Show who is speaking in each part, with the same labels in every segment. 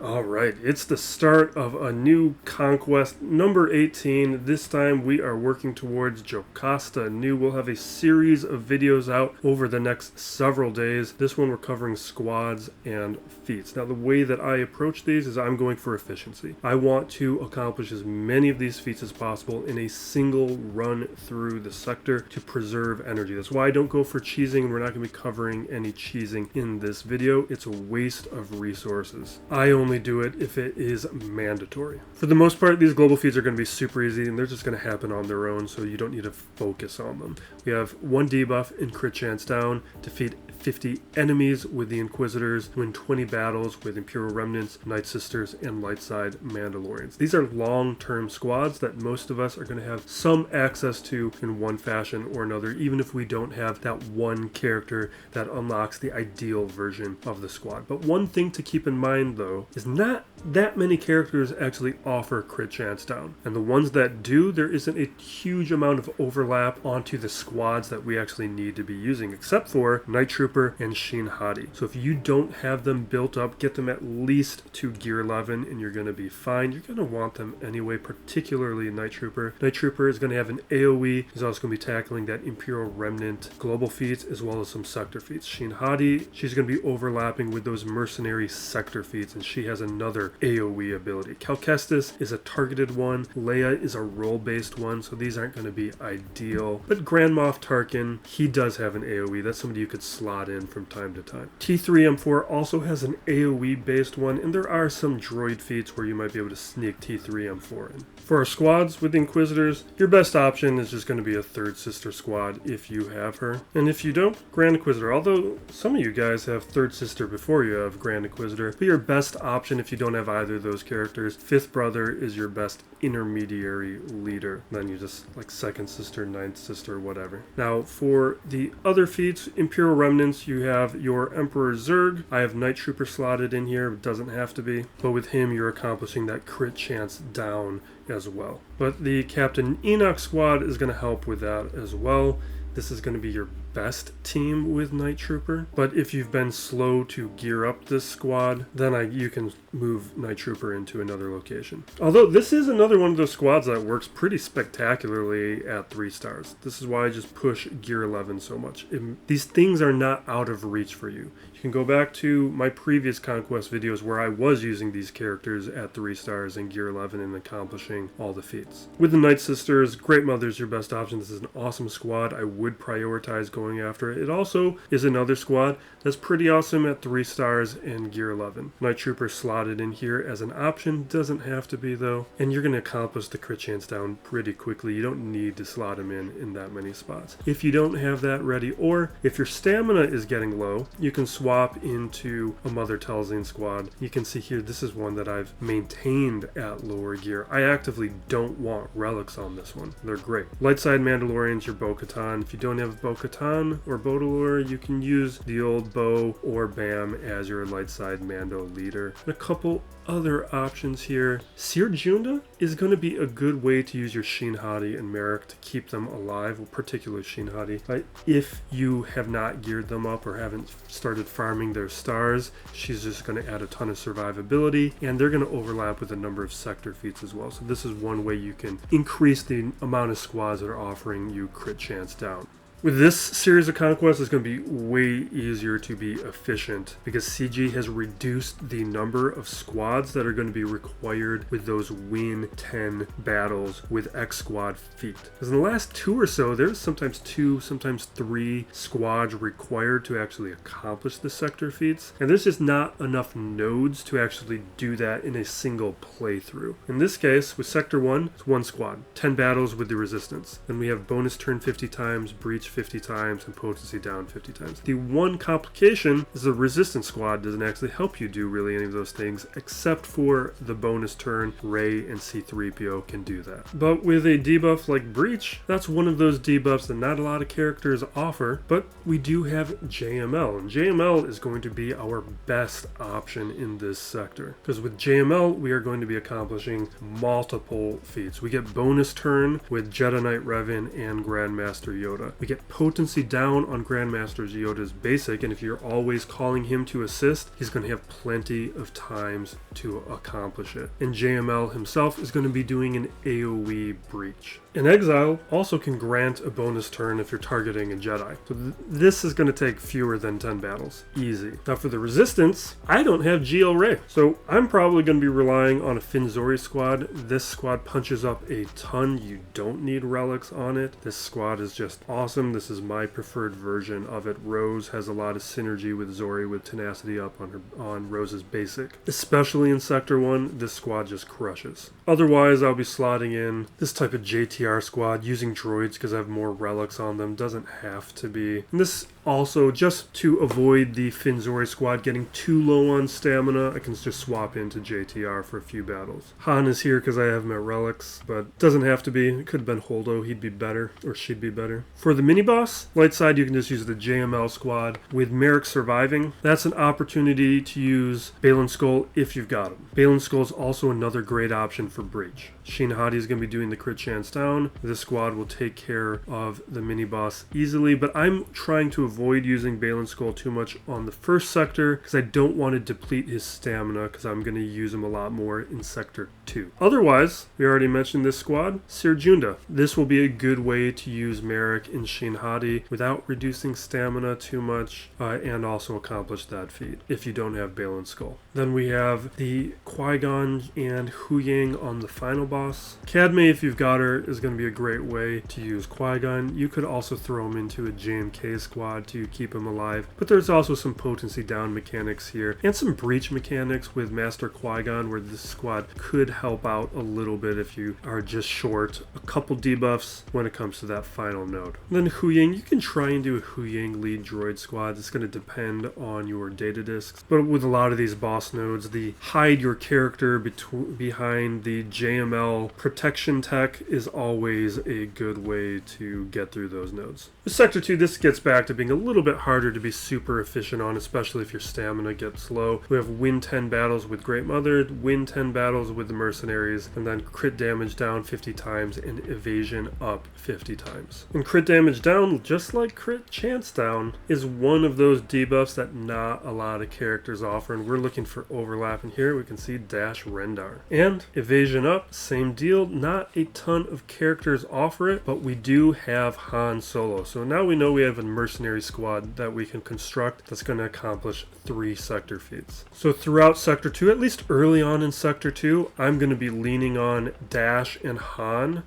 Speaker 1: Alright, it's the start of a new conquest, number 18. This time we are working towards Jocasta new. We'll have a series of videos out over the next several days. This one we're covering squads and feats. Now the way that I approach these is I'm going for efficiency. I want to accomplish as many of these feats as possible in a single run through the sector to preserve energy. That's why I don't go for cheesing, and we're not going to be covering any cheesing in this video. It's a waste of resources. I only do it if it is mandatory. For the most part, these global feeds are going to be super easy and they're just going to happen on their own, so you don't need to focus on them. We have one debuff in crit chance down, defeat 50 enemies with the Inquisitors, win 20 battles with Imperial Remnants, Night Sisters, and Lightside Mandalorians. These are long-term squads that most of us are going to have some access to in one fashion or another, even if we don't have that one character that unlocks the ideal version of the squad. But one thing to keep in mind, though, is not that many characters actually offer crit chance down. And the ones that do, there isn't a huge amount of overlap onto the squads that we actually need to be using, except for Night Trooper and Sheen Hadi. So if you don't have them built up, get them at least to gear 11 and you're going to be fine. You're going to want them anyway, particularly Night Trooper. Night Trooper is going to have an AoE. He's also going to be tackling that Imperial Remnant global feats as well as some sector feats. Sheen Hadi, she's going to be overlapping with those mercenary sector feats, and she has another AoE ability. Cal Kestis is a targeted one. Leia is a role-based one, so these aren't going to be ideal. But Grand Moff Tarkin, he does have an AoE. That's somebody you could slot in from time to time. T3M4 also has an AoE-based one, and there are some droid feats where you might be able to sneak T3M4 in. For our squads with the Inquisitors, your best option is just going to be a third sister squad if you have her. And if you don't, Grand Inquisitor. Although some of you guys have third sister before you have Grand Inquisitor. But your best option if you don't have either of those characters, fifth brother is your best intermediary leader. Then you just like second sister, ninth sister, whatever. Now for the other feats, Imperial Remnants, you have your Emperor Zurg. I have Night Trooper slotted in here. It doesn't have to be. But with him, you're accomplishing that crit chance down as well. But the Captain Enoch squad is going to help with that as well. This is going to be your best team with Night Trooper, but if you've been slow to gear up this squad, then you can move Night Trooper into another location. Although this is another one of those squads that works pretty spectacularly at 3 stars. This is why I just push gear 11 so much. These things are not out of reach for you. You can go back to my previous Conquest videos where I was using these characters at 3 stars and gear 11 and accomplishing all the feats. With the Night Sisters, Great Mother's your best option. This is an awesome squad. I would prioritize going after it. It also is another squad that's pretty awesome at 3 stars and gear 11. Night Trooper slotted in here as an option. Doesn't have to be though. And you're going to accomplish the crit chance down pretty quickly. You don't need to slot him in that many spots. If you don't have that ready, or if your stamina is getting low, you can swap into a Mother Talzin squad. You can see here, this is one that I've maintained at lower gear. I actively don't want relics on this one. They're great. Lightside Mandalorians, your Bo-Katan. If you don't have Bo-Katan or Bodalore, you can use the old Bo or Bam as your Lightside Mando leader. And a couple other options here. Seer Junda is going to be a good way to use your Sheen Hadi and Merrick to keep them alive, well, particularly Sheen Hadi. If you have not geared them up or haven't started farming their stars, she's just going to add a ton of survivability, and they're going to overlap with a number of sector feats as well. So this is one way you can increase the amount of squads that are offering you crit chance down. With this series of conquests, it's going to be way easier to be efficient because CG has reduced the number of squads that are going to be required with those win 10 battles with X squad feat. Because in the last 2 or so, there's sometimes 2, sometimes 3 squads required to actually accomplish the sector feats. And there's just not enough nodes to actually do that in a single playthrough. In this case, with Sector 1, it's 1 squad, 10 battles with the Resistance. Then we have bonus turn 50 times, breach 50 times, and potency down 50 times. The one complication is the Resistance squad doesn't actually help you do really any of those things, except for the bonus turn. Rey and C-3PO can do that. But with a debuff like Breach, that's one of those debuffs that not a lot of characters offer, but we do have JML, and JML is going to be our best option in this sector. Because with JML, we are going to be accomplishing multiple feats. We get bonus turn with Jedi Knight Revan and Grandmaster Yoda. We get potency down on Grandmaster Yoda's basic, and if you're always calling him to assist, he's going to have plenty of times to accomplish it. And JML himself is going to be doing an AoE breach. An Exile also can grant a bonus turn if you're targeting a Jedi. So this is going to take fewer than 10 battles. Easy. Now for the Resistance, I don't have GL Ray. So I'm probably going to be relying on a Finzori squad. This squad punches up a ton. You don't need relics on it. This squad is just awesome. This is my preferred version of it. Rose has a lot of synergy with Zori with tenacity up on Rose's basic. Especially in Sector 1, this squad just crushes. Otherwise, I'll be slotting in this type of JTR squad using droids because I have more relics on them. Doesn't have to be. And this also, just to avoid the Finzori squad getting too low on stamina, I can just swap into JTR for a few battles. Han is here because I have my relics, but doesn't have to be. It could have been Holdo. He'd be better, or she'd be better. For the mini-boss, light side, you can just use the JML squad. With Merrick surviving, that's an opportunity to use Balin Skull if you've got him. Balin Skull is also another great option for breach. Sheen Hadi is going to be doing the crit chance down. This squad will take care of the mini-boss easily, but I'm trying to avoid using Balin Skull too much on the first sector because I don't want to deplete his stamina because I'm going to use him a lot more in Sector 2. Otherwise, we already mentioned this squad, Sir Junda. This will be a good way to use Merrick and Sheen Hadi without reducing stamina too much and also accomplish that feat if you don't have Balin Skull. Then we have the Qui-Gon and Huyang on the final boss. Cadme, if you've got her, is going to be a great way to use Qui-Gon. You could also throw him into a JMK squad to keep him alive, but there's also some potency down mechanics here and some breach mechanics with Master Qui-Gon where this squad could help out a little bit if you are just short a couple debuffs when it comes to that final node. And then Huyang, you can try and do a Huyang lead droid squad. It's going to depend on your data discs, but with a lot of these boss nodes, the hide your character behind the JML protection tech is always a good way to get through those nodes. With Sector 2, this gets back to being a little bit harder to be super efficient on, especially if your stamina gets low. We have win 10 battles with Great Mother, win 10 battles with the Mercenaries, and then crit damage down 50 times and evasion up 50 times. And crit damage down, just like crit chance down, is one of those debuffs that not a lot of characters offer, and we're looking for overlap. And here we can see Dash Rendar. And evasion up, same deal. Not a ton of characters offer it, but we do have Han Solo. So now we know we have a mercenary squad that we can construct that's going to accomplish 3 sector feats. So throughout Sector 2, at least early on in Sector 2, I'm going to be leaning on Dash and Han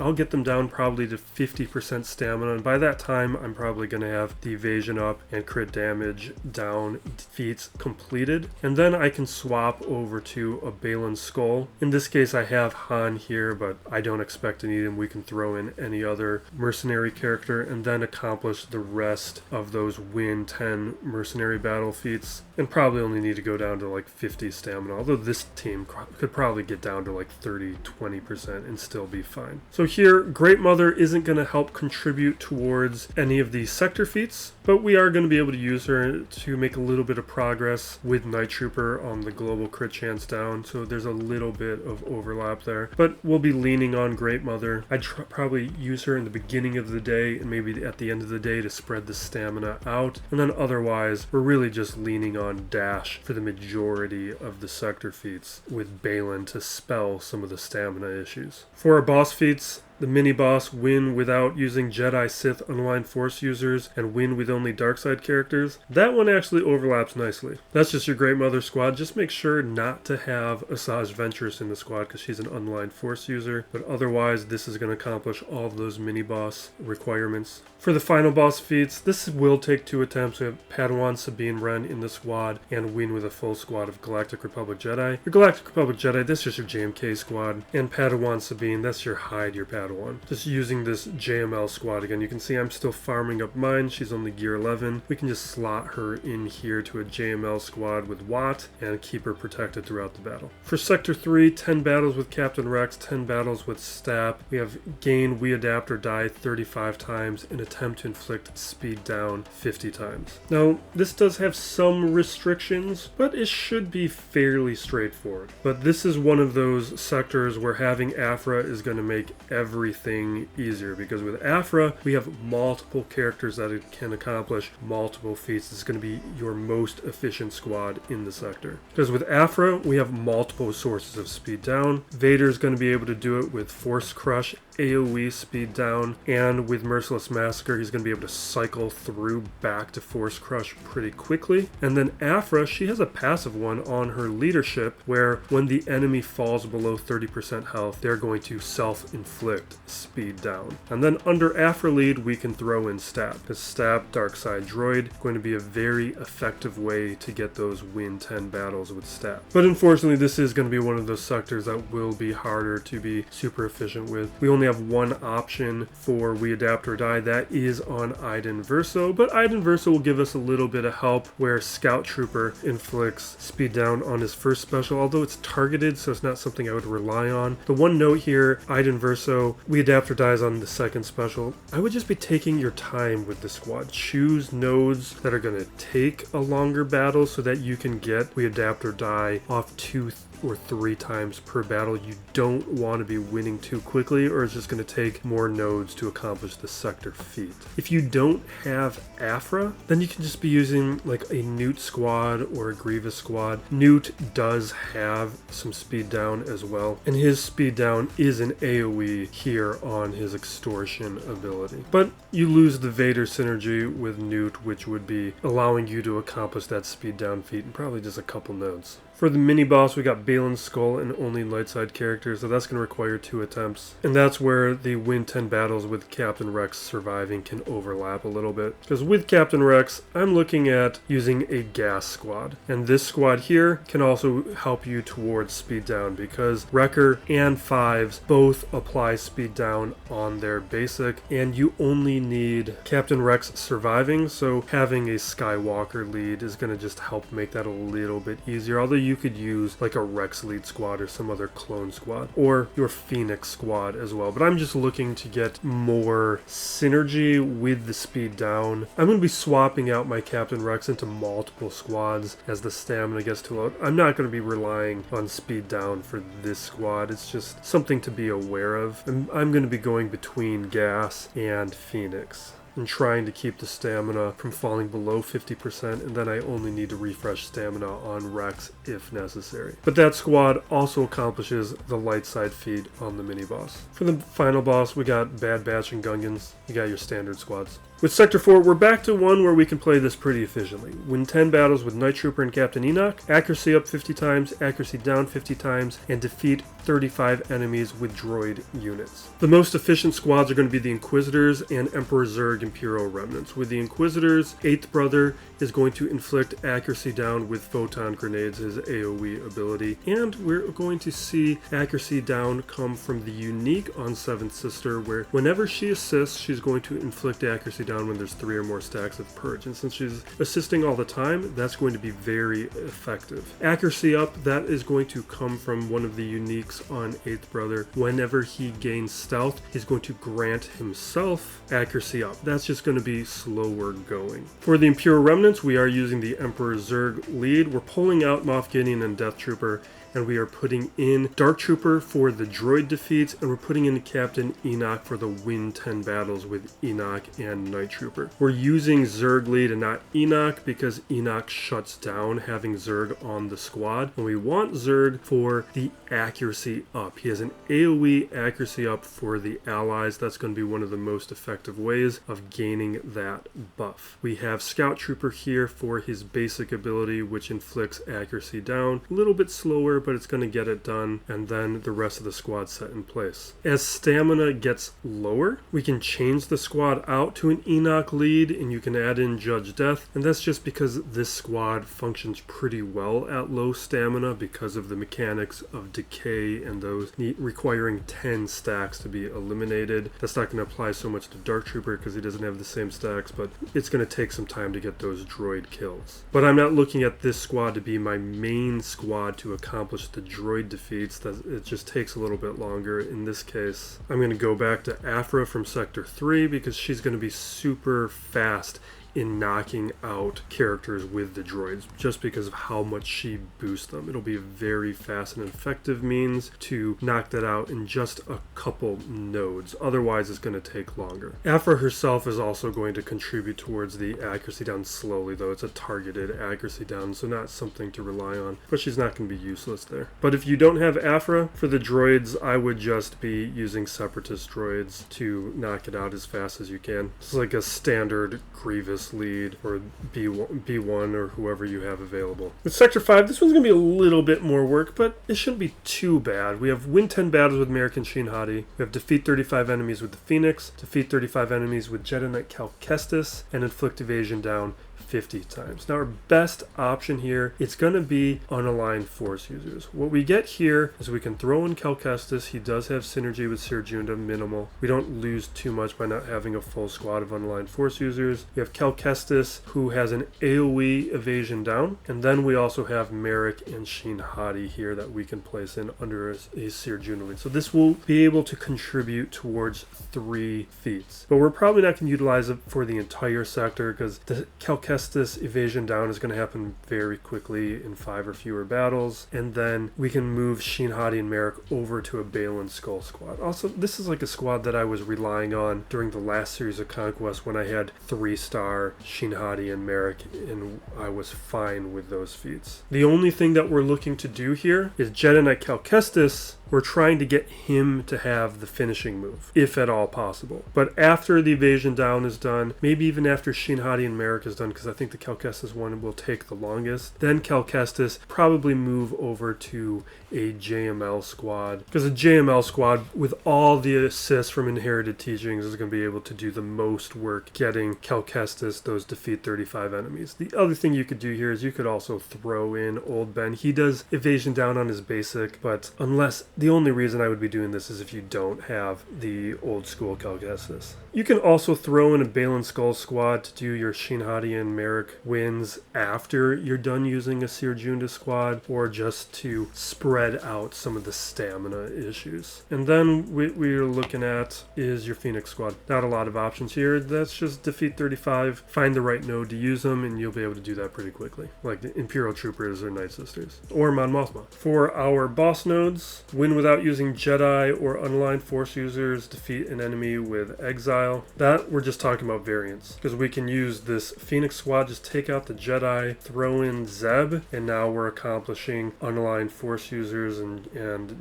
Speaker 1: I'll get them down probably to 50% stamina, and by that time I'm probably going to have the evasion up and crit damage down feats completed, and then I can swap over to a Balin Skull. In this case I have Han here, but I don't expect to need him. We can throw in any other mercenary character and then accomplish the rest of those win 10 mercenary battle feats, and probably only need to go down to like 50 stamina, although this team could probably get down to like 30-20% and still be fine. So here, Great Mother isn't going to help contribute towards any of these sector feats, but we are going to be able to use her to make a little bit of progress with Night Trooper on the global crit chance down, so there's a little bit of overlap there. But we'll be leaning on Great Mother. I'd probably use her in the beginning of the day and maybe at the end of the day to spread the stamina out, and then otherwise we're really just leaning on Dash for the majority of the sector feats with Balin to spell some of the stamina issues. For our boss feats, the mini-boss win without using Jedi, Sith, Unaligned Force users, and win with only Darkside characters. That one actually overlaps nicely. That's just your Great Mother squad. Just make sure not to have Asajj Ventress in the squad because she's an Unaligned Force user, but otherwise this is going to accomplish all of those mini-boss requirements. For the final boss feats, this will take 2 attempts. We have Padawan Sabine Wren in the squad and win with a full squad of Galactic Republic Jedi. Your Galactic Republic Jedi, that's just your JMK squad, and Padawan Sabine, that's your hide your Padawan. Just using this JML squad again. You can see I'm still farming up mine. She's only gear 11. We can just slot her in here to a JML squad with Watt and keep her protected throughout the battle. For Sector 3, 10 battles with Captain Rex, 10 battles with Stap. We have gain, we adapt or die 35 times and attempt to inflict speed down 50 times. Now, this does have some restrictions, but it should be fairly straightforward. But this is one of those sectors where having Afra is going to make every everything easier, because with Afra, we have multiple characters that it can accomplish multiple feats. This is going to be your most efficient squad in the sector. Because with Afra, we have multiple sources of speed down. Vader's going to be able to do it with Force Crush, AoE speed down, and with Merciless Massacre, he's going to be able to cycle through back to Force Crush pretty quickly. And then Afra, she has a passive one on her leadership, where when the enemy falls below 30% health, they're going to self-inflict speed down. And then under Afra lead, we can throw in Stab, because Stab, Dark Side Droid, going to be a very effective way to get those win 10 battles with Stab. But unfortunately, this is going to be one of those sectors that will be harder to be super efficient with. We only have one option for We Adapt or Die, that is on Iden Verso, but Iden Verso will give us a little bit of help where Scout Trooper inflicts speed down on his first special, although it's targeted, so it's not something I would rely on. The one note here, Iden Verso, We Adapt or Dies on the second special. I would just be taking your time with the squad. Choose nodes that are going to take a longer battle so that you can get We Adapt or Die off 2 or 3 times per battle. You don't want to be winning too quickly, or it's just going to take more nodes to accomplish the sector feat. If you don't have Afra, then you can just be using like a Newt squad or a Grievous squad. Newt does have some speed down as well, and his speed down is an AoE here on his Extortion ability. But you lose the Vader synergy with Newt, which would be allowing you to accomplish that speed down feat in probably just a couple nodes. For the mini-boss, we got Balin's Skull and only light side characters, so that's going to require 2 attempts. And that's where the win 10 battles with Captain Rex surviving can overlap a little bit. Because with Captain Rex, I'm looking at using a gas squad. And this squad here can also help you towards speed down, because Wrecker and Fives both apply speed down on their basic, and you only need Captain Rex surviving, so having a Skywalker lead is going to just help make that a little bit easier. Although you could use like a Rex lead squad or some other clone squad, or your Phoenix squad as well. But I'm just looking to get more synergy with the speed down. I'm going to be swapping out my Captain Rex into multiple squads as the stamina gets too low. I'm not going to be relying on speed down for this squad. It's just something to be aware of. I'm going to be going between Gas and Phoenix and trying to keep the stamina from falling below 50%, and then I only need to refresh stamina on Rex if necessary. But that squad also accomplishes the light side feat on the mini-boss. For the final boss, we got Bad Batch and Gungans. You got your standard squads. With Sector 4, we're back to one where we can play this pretty efficiently. Win 10 battles with Night Trooper and Captain Enoch, accuracy up 50 times, accuracy down 50 times, and defeat 35 enemies with droid units. The most efficient squads are going to be the Inquisitors and Emperor Zurg Imperial Remnants. With the Inquisitors, 8th Brother is going to inflict accuracy down with Photon Grenades, his AoE ability, and we're going to see accuracy down come from the Unique on 7th Sister, where whenever she assists, she's going to inflict accuracy down when there's 3 or more stacks of Purge, and since she's assisting all the time, that's going to be very effective. Accuracy up, that is going to come from one of the Uniques on 8th Brother. Whenever he gains stealth, he's going to grant himself accuracy up. That's just going to be slower going. For the Imperial Remnants, we are using the Emperor Zurg lead. We're pulling out Moff Gideon and Death Trooper, and we are putting in Dark Trooper for the droid defeats, and we're putting in Captain Enoch for the win 10 battles with Enoch and Night Trooper. We're using Zurg lead and not Enoch because Enoch shuts down having Zurg on the squad, and we want Zurg for the accuracy up. He has an AoE accuracy up for the allies. That's going to be one of the most effective ways of gaining that buff. We have Scout Trooper here for his basic ability, which inflicts accuracy down. A little bit slower, but it's going to get it done, and then the rest of the squad set in place. As stamina gets lower, we can change the squad out to an Enoch lead, and you can add in Judge Death, and that's just because this squad functions pretty well at low stamina because of the mechanics of decay and those requiring 10 stacks to be eliminated. That's not going to apply so much to Dark Trooper because he doesn't have the same stacks, but it's going to take some time to get those droid kills. But I'm not looking at this squad to be my main squad to accomplish the droid defeats. That it just takes a little bit longer. In this case, I'm going to go back to Afra from Sector 3 because she's going to be super fast in knocking out characters with the droids, just because of how much she boosts them. It'll be a very fast and effective means to knock that out in just a couple nodes. Otherwise, it's going to take longer. Aphra herself is also going to contribute towards the accuracy down slowly, though. It's a targeted accuracy down, so not something to rely on. But she's not going to be useless there. But if you don't have Aphra, for the droids, I would just be using Separatist droids to knock it out as fast as you can. It's like a standard Grievous lead or B1 or whoever you have available. With Sector 5, this one's going to be a little bit more work, but it shouldn't be too bad. We have win 10 battles with Merrick and Shin Hati. We have defeat 35 enemies with the Phoenix, defeat 35 enemies with Jedi Knight Cal Kestis, and inflict evasion down 50 times. Now our best option here, it's going to be unaligned force users. What we get here is we can throw in Cal Kestis. He does have synergy with Ser Junda, minimal. We don't lose too much by not having a full squad of unaligned force users. We have Cal Kestis, who has an AoE evasion down, and then we also have Merrick and Shin Hati here that we can place in under a Ser Junda lead. So this will be able to contribute towards 3 feats. But we're probably not going to utilize it for the entire sector because the Cal Kestis evasion down is going to happen very quickly in 5 or fewer battles, and then we can move Shin Hati and Merrick over to a Baylan Skull squad. Also, this is like a squad that I was relying on during the last series of Conquest when I had 3-star Shin Hati and Merrick, and I was fine with those feats. The only thing that we're looking to do here is Jedi Knight Cal Kestis. We're trying to get him to have the finishing move, if at all possible. But after the evasion down is done, maybe even after Shin Hati and Merrick is done, because I think the Cal Kestis one will take the longest, then Cal Kestis probably move over to a JML squad, because a JML squad with all the assists from Inherited Teachings is going to be able to do the most work getting Cal Kestis those defeat 35 enemies. The other thing you could do here is you could also throw in Old Ben. He does evasion down on his basic, but unless the only reason I would be doing this is if you don't have the old school Cal Kestis. You can also throw in a Baylan Skull squad to do your Shin Hati and Merrick wins after you're done using a Ser Junda squad, or just to spread out some of the stamina issues. And then what we're looking at is your Phoenix squad. Not a lot of options here. That's just defeat 35, find the right node to use them, and you'll be able to do that pretty quickly, like the Imperial Troopers or Night Sisters, or Mon Mothma. For our boss nodes, win without using Jedi or unaligned force users, defeat an enemy with exile. That we're just talking about variants, because we can use this Phoenix squad, just take out the Jedi, throw in Zeb, and now we're accomplishing unaligned force users and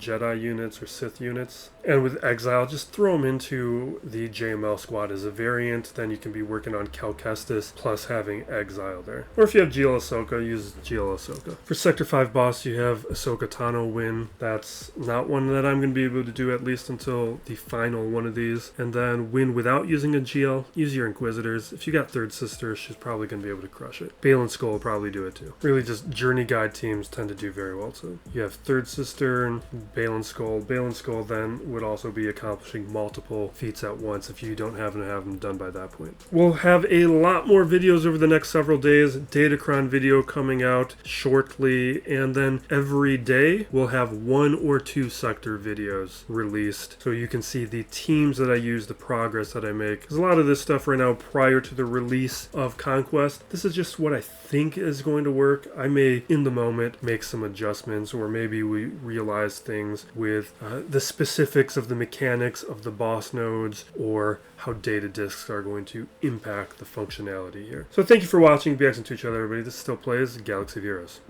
Speaker 1: Jedi units or Sith units. And with exile, just throw them into the JML squad as a variant. Then you can be working on Cal Kestis plus having exile there. Or if you have GL Ahsoka, use GL Ahsoka. For Sector 5 boss, you have Ahsoka Tano win. That's not one that I'm going to be able to do at least until the final one of these. And then win without using a GL, use your Inquisitors. If you got Third Sister, she's probably going to be able to crush it. Baylan Skull will probably do it too. Really just Journey Guide teams tend to do very well too. You have Third Sister and Baylan Skull. Baylan Skull then would also be accomplishing multiple feats at once if you don't happen to have them done by that point. We'll have a lot more videos over the next several days. Datacron video coming out shortly, and then every day we'll have 1 or 2 sector videos released so you can see the teams that I use, the progress that I make. Because a lot of this stuff right now prior to the release of Conquest, this is just what I think is going to work. I may in the moment make some adjustments, or maybe we realize things with the specifics of the mechanics of the boss nodes, or how data disks are going to impact the functionality here. So thank you for watching. Be excellent to each other, everybody. This still plays Galaxy of Heroes.